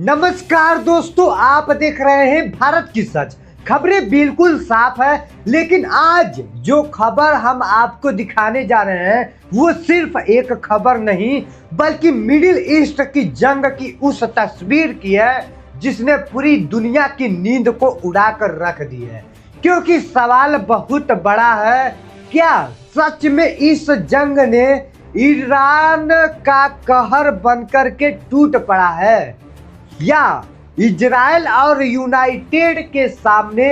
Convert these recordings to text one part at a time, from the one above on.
नमस्कार दोस्तों, आप देख रहे हैं भारत की सच। खबरें बिल्कुल साफ है, लेकिन आज जो खबर हम आपको दिखाने जा रहे हैं वो सिर्फ एक खबर नहीं बल्कि मिडिल ईस्ट की जंग की उस तस्वीर की है जिसने पूरी दुनिया की नींद को उड़ाकर रख दी है। क्योंकि सवाल बहुत बड़ा है, क्या सच में इस जंग ने ईरान का कहर बनकर के टूट पड़ा है, या इजराइल और यूनाइटेड के सामने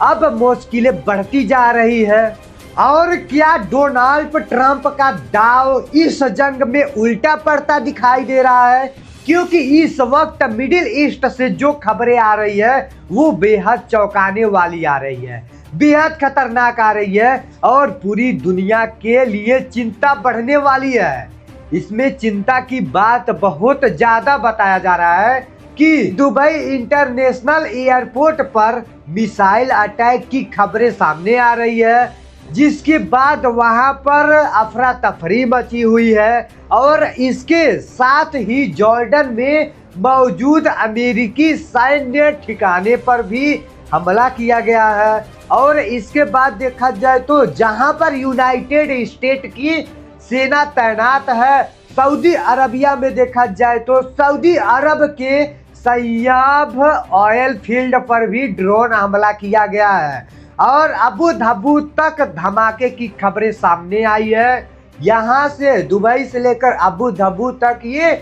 अब मुश्किलें बढ़ती जा रही है। और क्या डोनाल्ड ट्रंप का दाव इस जंग में उल्टा पड़ता दिखाई दे रहा है, क्योंकि इस वक्त मिडिल ईस्ट से जो खबरें आ रही है वो बेहद चौंकाने वाली आ रही है, बेहद खतरनाक आ रही है और पूरी दुनिया के लिए चिंता बढ़ने वाली है। इसमें चिंता की बात बहुत ज्यादा बताया जा रहा है कि दुबई इंटरनेशनल एयरपोर्ट पर मिसाइल अटैक की खबरें सामने आ रही है, जिसके बाद वहां पर अफरा तफरी मची हुई है। और इसके साथ ही जॉर्डन में मौजूद अमेरिकी सैन्य ठिकाने पर भी हमला किया गया है। और इसके बाद देखा जाए तो जहां पर यूनाइटेड स्टेट की सेना तैनात है, सऊदी अरबिया में देखा जाए तो सऊदी अरब के सयाब ऑयल फील्ड पर भी ड्रोन हमला किया गया है। और अबू धाबी तक धमाके की खबरें सामने आई है। यहाँ से दुबई से लेकर अबू धाबी तक ये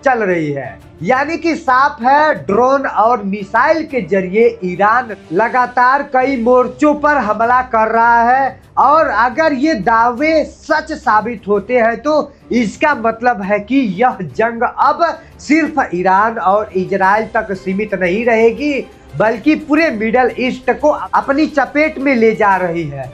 चल रही है, यानी कि साफ है ड्रोन और मिसाइल के जरिए ईरान लगातार कई मोर्चों पर हमला कर रहा है। और अगर ये दावे सच साबित होते हैं तो इसका मतलब है कि यह जंग अब सिर्फ ईरान और इजराइल तक सीमित नहीं रहेगी, बल्कि पूरे मिडिल ईस्ट को अपनी चपेट में ले जा रही है।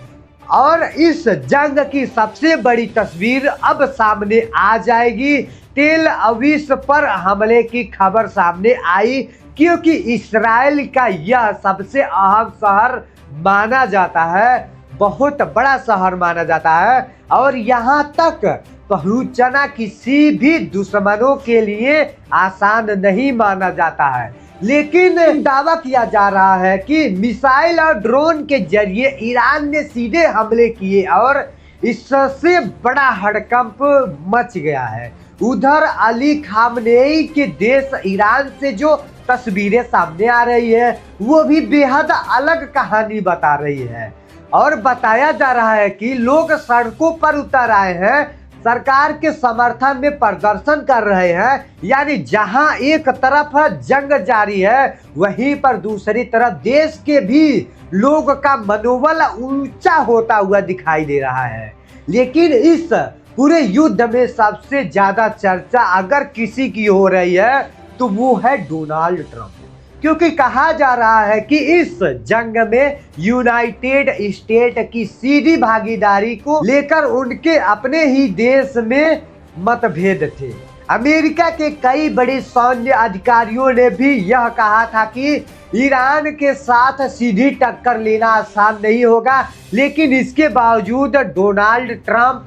और इस जंग की सबसे बड़ी तस्वीर अब सामने आ जाएगी। तेल अवीव पर हमले की खबर सामने आई, क्योंकि इस्राएल का यह सबसे अहम शहर माना जाता है, बहुत बड़ा शहर माना जाता है। और यहाँ तक पहुँचना किसी भी दुश्मनों के लिए आसान नहीं माना जाता है। लेकिन दावा किया जा रहा है कि मिसाइल और ड्रोन के जरिए ईरान ने सीधे हमले किए और इससे बड़ा हड़कंप मच गया है। उधर अली खामनेई के देश ईरान से जो तस्वीरें सामने आ रही है वो भी बेहद अलग कहानी बता रही है। और बताया जा रहा है कि लोग सड़कों पर उतर आए हैं, सरकार के समर्थन में प्रदर्शन कर रहे हैं। यानी जहां एक तरफ जंग जारी है, वहीं पर दूसरी तरफ देश के भी लोग का मनोबल ऊंचा होता हुआ दिखाई दे रहा है। लेकिन इस पूरे युद्ध में सबसे ज्यादा चर्चा अगर किसी की हो रही है तो वो है डोनाल्ड ट्रंप, क्योंकि कहा जा रहा है कि इस जंग में यूनाइटेड स्टेट की सीधी भागीदारी को लेकर उनके अपने ही देश में मतभेद थे। अमेरिका के कई बड़े सैन्य अधिकारियों ने भी यह कहा था कि ईरान के साथ सीधी टक्कर लेना आसान नहीं होगा, लेकिन इसके बावजूद डोनाल्ड ट्रंप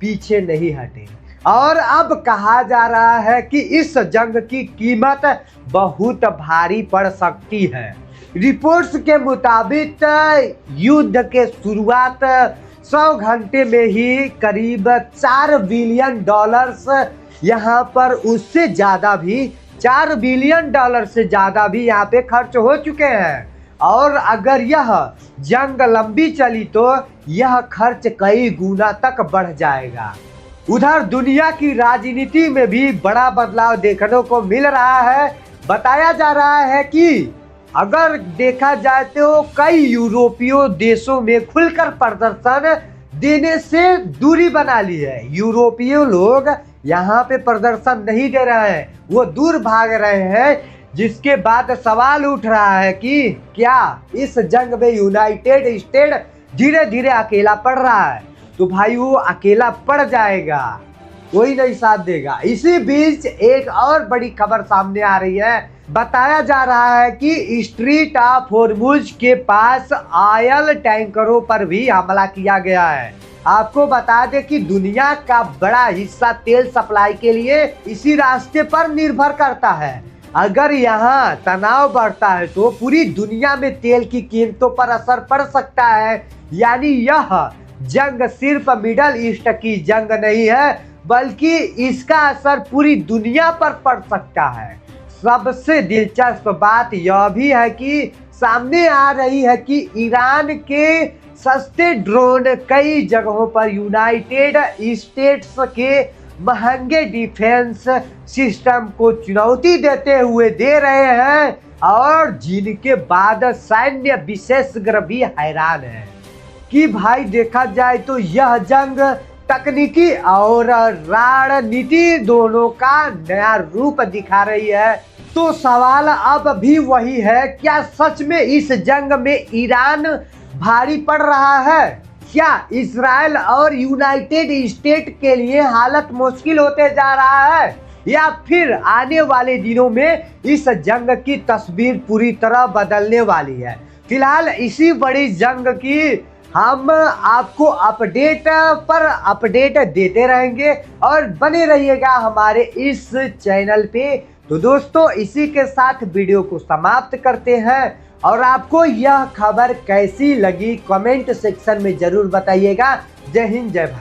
पीछे नहीं हटे। और अब कहा जा रहा है कि इस जंग की कीमत बहुत भारी पड़ सकती है। रिपोर्ट्स के मुताबिक युद्ध के शुरुआत 100 घंटे में ही करीब $4 बिलियन, यहाँ पर उससे ज़्यादा भी $4 बिलियन से ज़्यादा भी यहाँ पे खर्च हो चुके हैं। और अगर यह जंग लंबी चली तो यह खर्च कई गुना तक बढ़ जाएगा। उधर दुनिया की राजनीति में भी बड़ा बदलाव देखने को मिल रहा है। बताया जा रहा है कि अगर देखा जाए तो कई यूरोपीय देशों में खुलकर प्रदर्शन देने से दूरी बना ली है। यूरोपीय लोग यहाँ पे प्रदर्शन नहीं दे रहे हैं, वो दूर भाग रहे हैं। जिसके बाद सवाल उठ रहा है कि क्या इस जंग में यूनाइटेड स्टेट धीरे धीरे अकेला पड़ रहा है। तो भाई वो अकेला पड़ जाएगा, कोई नहीं साथ देगा। इसी बीच एक और बड़ी खबर सामने आ रही है। बताया जा रहा है कि स्ट्रीट ऑफ होर्मुज के पास ऑयल टैंकरों पर भी हमला किया गया है। आपको बता दें कि दुनिया का बड़ा हिस्सा तेल सप्लाई के लिए इसी रास्ते पर निर्भर करता है। अगर यहाँ तनाव बढ़ता है तो पूरी दुनिया में तेल की कीमतों पर असर पड़ सकता है। यानी यह जंग सिर्फ मिडल ईस्ट की जंग नहीं है, बल्कि इसका असर पूरी दुनिया पर पड़ सकता है। सबसे दिलचस्प बात यह भी है कि सामने आ रही है कि ईरान के सस्ते ड्रोन कई जगहों पर यूनाइटेड स्टेट्स के महंगे डिफेंस सिस्टम को चुनौती देते हुए दे रहे हैं, और जिनके बाद सैन्य विशेषज्ञ भी हैरान हैं कि भाई देखा जाए तो यह जंग तकनीकी और रणनीति दोनों का नया रूप दिखा रही है। तो सवाल अब भी वही है, क्या सच में इस जंग में ईरान भारी पड़ रहा है? क्या इजराइल और यूनाइटेड स्टेट के लिए हालत मुश्किल होते जा रहा है, या फिर आने वाले दिनों में इस जंग की तस्वीर पूरी तरह बदलने वाली है? फिलहाल इसी बड़ी जंग की हम आपको अपडेट पर अपडेट देते रहेंगे, और बने रहिएगा हमारे इस चैनल पे। तो दोस्तों, इसी के साथ वीडियो को समाप्त करते हैं, और आपको यह खबर कैसी लगी कमेंट सेक्शन में जरूर बताइएगा। जय हिंद, जय भारत।